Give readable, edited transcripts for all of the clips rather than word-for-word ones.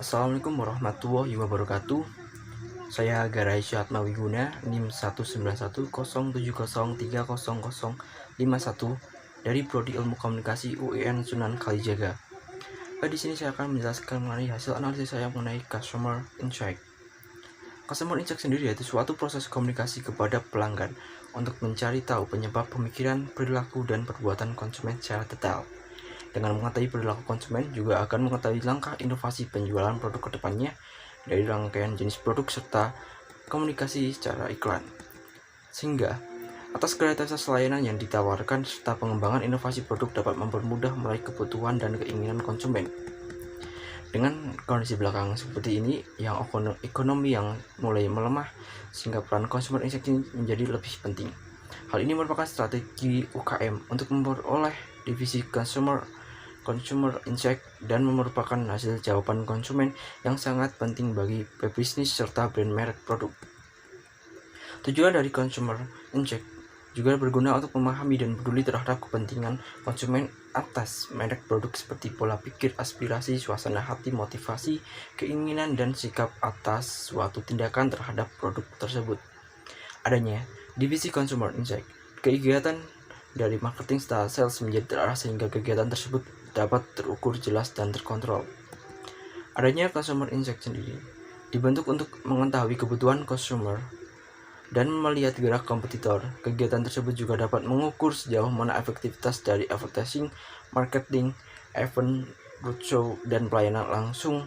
Assalamualaikum warahmatullahi wabarakatuh. Saya Garai Syatma Wiguna, NIM 19107030051 dari Prodi Ilmu Komunikasi UIN Sunan Kalijaga. Di sini saya akan menjelaskan mengenai hasil analisis saya mengenai Customer Insight. Customer Insight sendiri yaitu suatu proses komunikasi kepada pelanggan untuk mencari tahu penyebab pemikiran, perilaku, dan perbuatan konsumen secara detail. Dengan mengetahui perilaku konsumen, juga akan mengetahui langkah inovasi penjualan produk ke depannya dari rangkaian jenis produk serta komunikasi secara iklan. Sehingga, atas kreativitas layanan yang ditawarkan serta pengembangan inovasi produk dapat mempermudah meraih kebutuhan dan keinginan konsumen. Dengan kondisi belakang seperti ini, yang ekonomi yang mulai melemah, sehingga peran consumer insight menjadi lebih penting. Hal ini merupakan strategi UKM untuk memperoleh divisi consumer insight dan merupakan hasil jawaban konsumen yang sangat penting bagi pebisnis serta brand merek produk. Tujuan dari consumer insight juga berguna untuk memahami dan peduli terhadap kepentingan konsumen atas merek produk seperti pola pikir, aspirasi, suasana hati, motivasi, keinginan, dan sikap atas suatu tindakan terhadap produk tersebut. Adanya divisi consumer insight, kegiatan dari marketing style sales menjadi terarah sehingga kegiatan tersebut dapat terukur jelas dan terkontrol. Adanya consumer insight sendiri dibentuk untuk mengetahui kebutuhan consumer dan melihat gerak kompetitor. Kegiatan tersebut juga dapat mengukur sejauh mana efektivitas dari advertising, marketing, event, roadshow, dan pelayanan langsung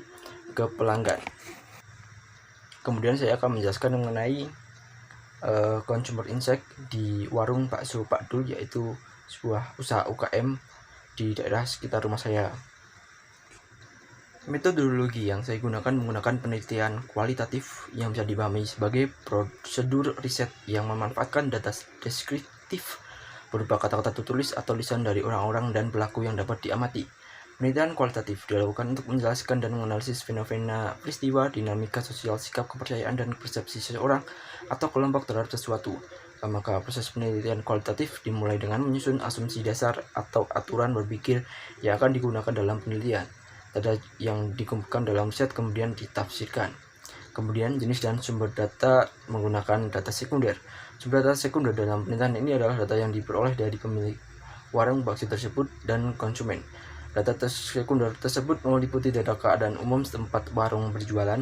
ke pelanggan. Kemudian saya akan menjelaskan mengenai consumer insight di warung bakso Pak Dul, yaitu sebuah usaha UKM di daerah sekitar rumah saya. Metodologi yang saya gunakan menggunakan penelitian kualitatif yang bisa dipahami sebagai prosedur riset yang memanfaatkan data deskriptif berupa kata-kata tertulis atau lisan dari orang-orang dan pelaku yang dapat diamati. Penelitian kualitatif dilakukan untuk menjelaskan dan menganalisis fenomena peristiwa, dinamika sosial, sikap, kepercayaan, dan persepsi seseorang atau kelompok terhadap sesuatu. Maka proses penelitian kualitatif dimulai dengan menyusun asumsi dasar atau aturan berpikir yang akan digunakan dalam penelitian. Data yang dikumpulkan dalam set kemudian ditafsirkan. Kemudian jenis dan sumber data menggunakan data sekunder. Sumber data sekunder dalam penelitian ini adalah data yang diperoleh dari pemilik warung bakso tersebut dan konsumen. Data sekunder tersebut meliputi data keadaan umum tempat warung berjualan,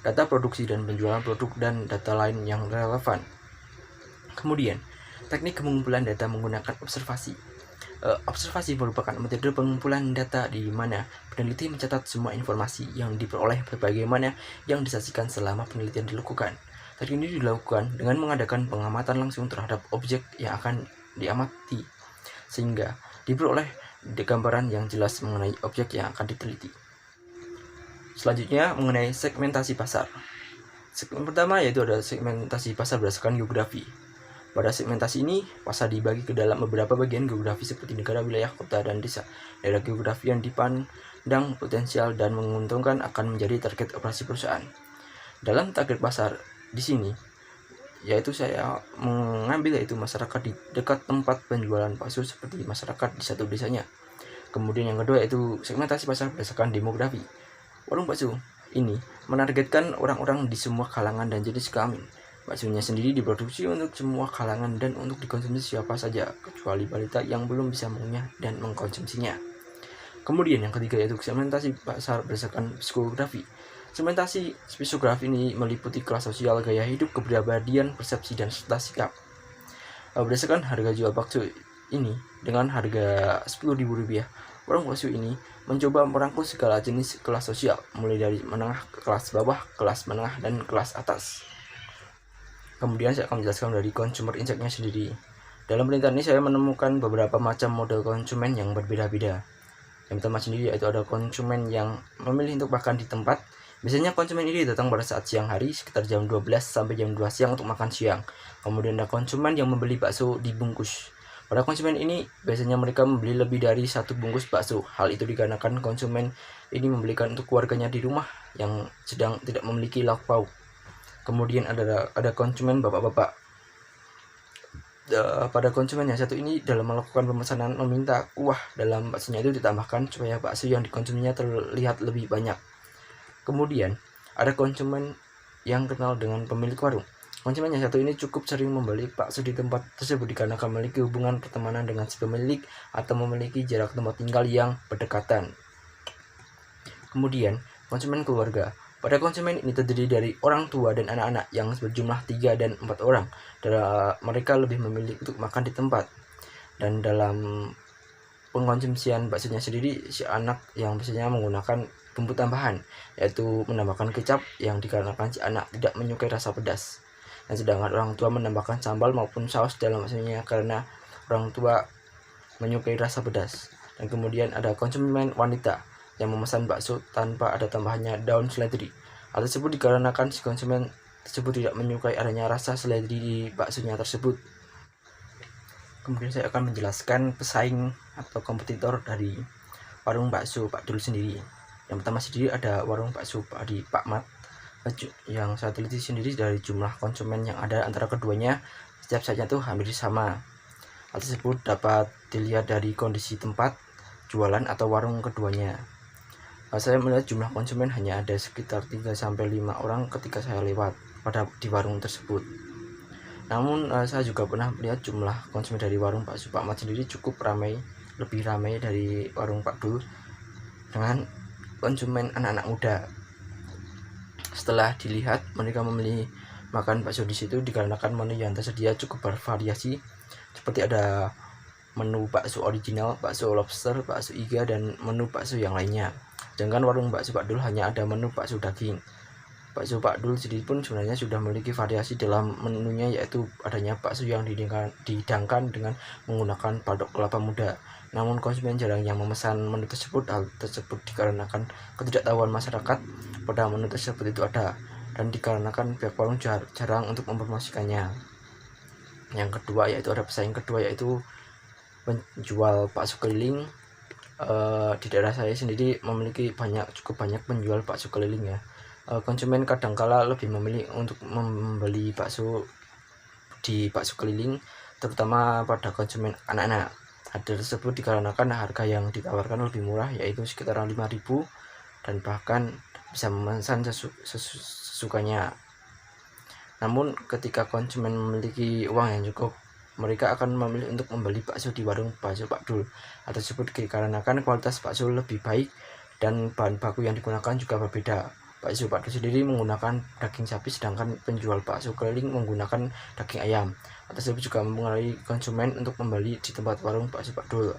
data produksi dan penjualan produk, dan data lain yang relevan. Kemudian, teknik pengumpulan data menggunakan observasi. Observasi merupakan metode pengumpulan data di mana peneliti mencatat semua informasi yang diperoleh bagaimana yang disaksikan selama penelitian dilakukan. Teknik ini dilakukan dengan mengadakan pengamatan langsung terhadap objek yang akan diamati, sehingga diperoleh gambaran yang jelas mengenai objek yang akan diteliti. Selanjutnya mengenai segmentasi pasar. Segmen pertama yaitu ada segmentasi pasar berdasarkan geografi. Pada segmentasi ini, pasar dibagi ke dalam beberapa bagian geografi seperti negara, wilayah, kota, dan desa. Daerah geografi yang dipandang potensial dan menguntungkan akan menjadi target operasi perusahaan. Dalam target pasar di sini, yaitu saya mengambil yaitu masyarakat di dekat tempat penjualan bakso seperti masyarakat di satu desanya. Kemudian yang kedua yaitu segmentasi pasar berdasarkan demografi. Warung bakso ini menargetkan orang-orang di semua kalangan dan jenis kelamin. Baksonya sendiri diproduksi untuk semua kalangan dan untuk dikonsumsi siapa saja, kecuali balita yang belum bisa mengunyah dan mengkonsumsinya. Kemudian yang ketiga yaitu segmentasi pasar berdasarkan psikografi. Segmentasi psikografi ini meliputi kelas sosial, gaya hidup, kepribadian, persepsi, dan serta sikap. Berdasarkan harga jual bakso ini dengan harga Rp10.000, warung bakso ini mencoba merangkul segala jenis kelas sosial, mulai dari menengah, kelas bawah, kelas menengah, dan kelas atas. Kemudian saya akan menjelaskan dari consumer insight-nya sendiri. Dalam penelitian ini saya menemukan beberapa macam model konsumen yang berbeda-beda. Yang pertama sendiri yaitu ada konsumen yang memilih untuk makan di tempat. Biasanya konsumen ini datang pada saat siang hari sekitar jam 12 sampai jam 2 siang untuk makan siang. Kemudian ada konsumen yang membeli bakso dibungkus. Pada konsumen ini biasanya mereka membeli lebih dari satu bungkus bakso. Hal itu dikarenakan konsumen ini membelikan untuk keluarganya di rumah yang sedang tidak memiliki lauk pauk. Kemudian ada konsumen bapak-bapak. Pada konsumen yang satu ini dalam melakukan pemesanan meminta kuah dalam baksonya itu ditambahkan supaya bakso yang dikonsumsinya terlihat lebih banyak. Kemudian ada konsumen yang kenal dengan pemilik warung. Konsumen yang satu ini cukup sering membeli bakso di tempat tersebut dikarenakan memiliki hubungan pertemanan dengan si pemilik atau memiliki jarak tempat tinggal yang berdekatan. Kemudian, konsumen keluarga. Pada konsumen ini terdiri dari orang tua dan anak-anak yang berjumlah 3 dan 4 orang. Mereka lebih memilih untuk makan di tempat. Dan dalam pengkonsumsian baksonya sendiri, si anak yang biasanya menggunakan bumbu tambahan, yaitu menambahkan kecap yang dikarenakan si anak tidak menyukai rasa pedas. Dan sedangkan orang tua menambahkan sambal maupun saus dalam baksonya karena orang tua menyukai rasa pedas. Dan kemudian ada konsumen wanita yang memesan bakso tanpa ada tambahannya daun seledri. Hal tersebut dikarenakan si konsumen tersebut tidak menyukai adanya rasa seledri di baksonya tersebut. Kemudian saya akan menjelaskan pesaing atau kompetitor dari warung bakso Pak Dul sendiri. Yang pertama sendiri ada warung bakso di Pak Mat, yang saya teliti sendiri dari jumlah konsumen yang ada antara keduanya setiap saatnya tuh hampir sama. Hal tersebut dapat dilihat dari kondisi tempat jualan atau warung keduanya. Saya melihat jumlah konsumen hanya ada sekitar 3-5 orang ketika saya lewat di warung tersebut. Namun saya juga pernah melihat jumlah konsumen dari warung bakso Pak Mat sendiri cukup ramai, lebih ramai dari warung Pak Dul dengan konsumen anak-anak muda. Setelah dilihat, mereka memilih makan bakso di situ dikarenakan menu yang tersedia cukup bervariasi, seperti ada menu bakso original, bakso lobster, bakso iga, dan menu bakso yang lainnya. Sedangkan warung bakso Pak Dul hanya ada menu bakso daging. Bakso Pak Dul sendiri pun sebenarnya sudah memiliki variasi dalam menunya, yaitu adanya bakso yang dihidangkan dengan menggunakan patok kelapa muda. Namun konsumen jarang yang memesan menu tersebut. Hal tersebut dikarenakan ketidaktahuan masyarakat pada menu tersebut itu ada, dan dikarenakan pihak warung jarang untuk mempromosikannya. Yang kedua yaitu ada pesaing kedua, yaitu penjual bakso keliling. Di daerah saya sendiri memiliki cukup banyak penjual bakso keliling ya. Konsumen kadangkala lebih memilih untuk membeli bakso di bakso keliling, terutama pada konsumen anak-anak. Hal tersebut dikarenakan harga yang ditawarkan lebih murah, yaitu sekitar 5.000, dan bahkan bisa memesan sesukanya. Namun ketika konsumen memiliki uang yang cukup, mereka akan memilih untuk membeli bakso di warung bakso Pak Dul. Hal tersebut dikarenakan kualitas bakso lebih baik dan bahan baku yang digunakan juga berbeda. Bakso Pak Dul sendiri menggunakan daging sapi, sedangkan penjual bakso keliling menggunakan daging ayam. Hal tersebut juga mempengaruhi konsumen untuk membeli di tempat warung bakso Pak Dul.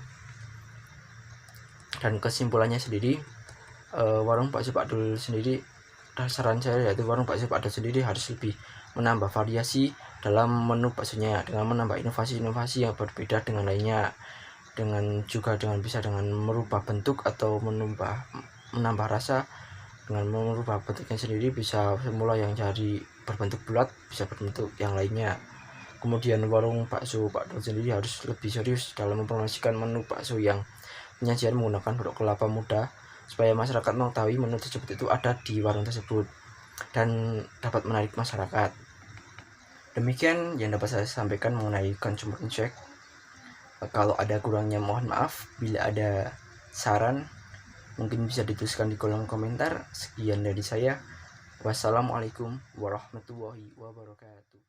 Dan kesimpulannya sendiri, warung bakso Pak Dul sendiri, saran saya yaitu warung bakso Pak Dul sendiri harus lebih menambah variasi dalam menu baksonya dengan menambah inovasi-inovasi yang berbeda dengan lainnya, dengan bisa merubah bentuk atau menambah rasa. Dengan merubah bentuknya sendiri, bisa semula yang jadi berbentuk bulat bisa berbentuk yang lainnya. Kemudian warung bakso Pak Dul sendiri harus lebih serius dalam mempromosikan menu bakso yang penyajian menggunakan patok kelapa muda, supaya masyarakat mengetahui menu tersebut itu ada di warung tersebut dan dapat menarik masyarakat. Demikian yang dapat saya sampaikan mengenai consumer check. Kalau ada kurangnya mohon maaf. Bila ada saran mungkin bisa dituliskan di kolom komentar. Sekian dari saya. Wassalamualaikum warahmatullahi wabarakatuh.